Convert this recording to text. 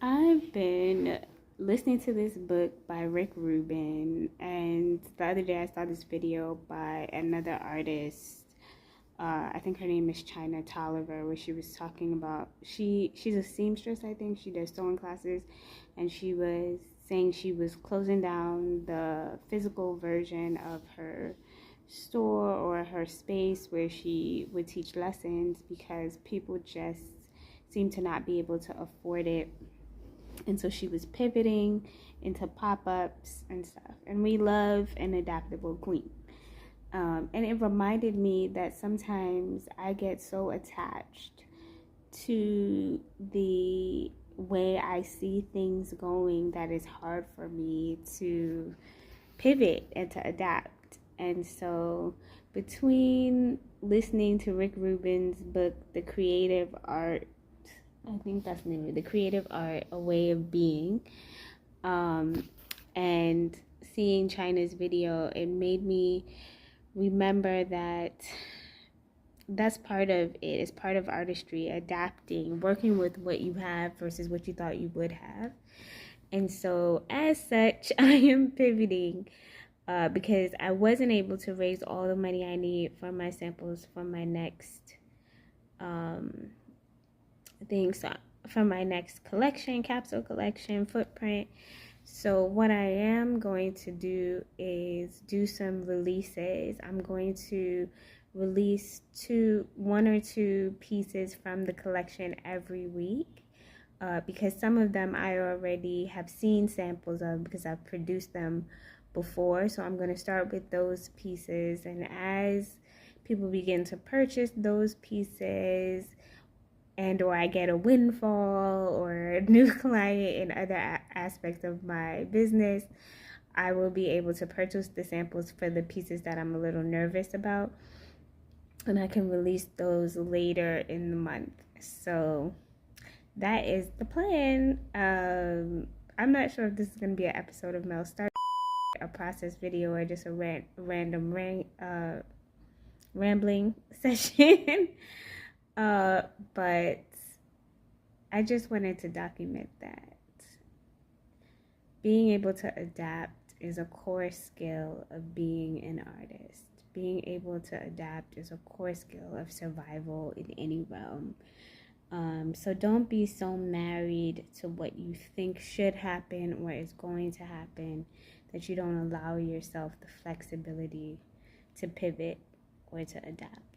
I've been listening to this book by Rick Rubin, and the other day I saw this video by another artist. I think her name is China Tolliver, where she was talking about she's a seamstress. I think she does sewing classes, and she was saying she was closing down the physical version of her store or her space where she would teach lessons because people just seem to not be able to afford it, and so she was pivoting into pop-ups and stuff. And we love an adaptable queen. And it reminded me that sometimes I get so attached to the way I see things going that it's hard for me to pivot and to adapt. And so between listening to Rick Rubin's book, The Creative Art, I think that's the name of it, The Creative Art, A Way of Being, and seeing China's video, it made me remember that that's part of it. It's part of artistry, adapting, working with what you have versus what you thought you would have. And so as such, I am pivoting because I wasn't able to raise all the money I need for my samples for my next from my next collection, capsule collection, footprint. So what I am going to do is do some releases. I'm going to release one or two pieces from the collection every week, because some of them I already have seen samples of because I've produced them before. So I'm going to start with those pieces, and as people begin to purchase those pieces, and or I get a windfall or a new client in other aspects of my business, I will be able to purchase the samples for the pieces that I'm a little nervous about, and I can release those later in the month. So that is the plan. I'm not sure if this is going to be an episode of Mel Start, a process video, or just a random rambling session. But I just wanted to document that being able to adapt is a core skill of being an artist. Being able to adapt is a core skill of survival in any realm. So don't be so married to what you think should happen or is going to happen that you don't allow yourself the flexibility to pivot or to adapt.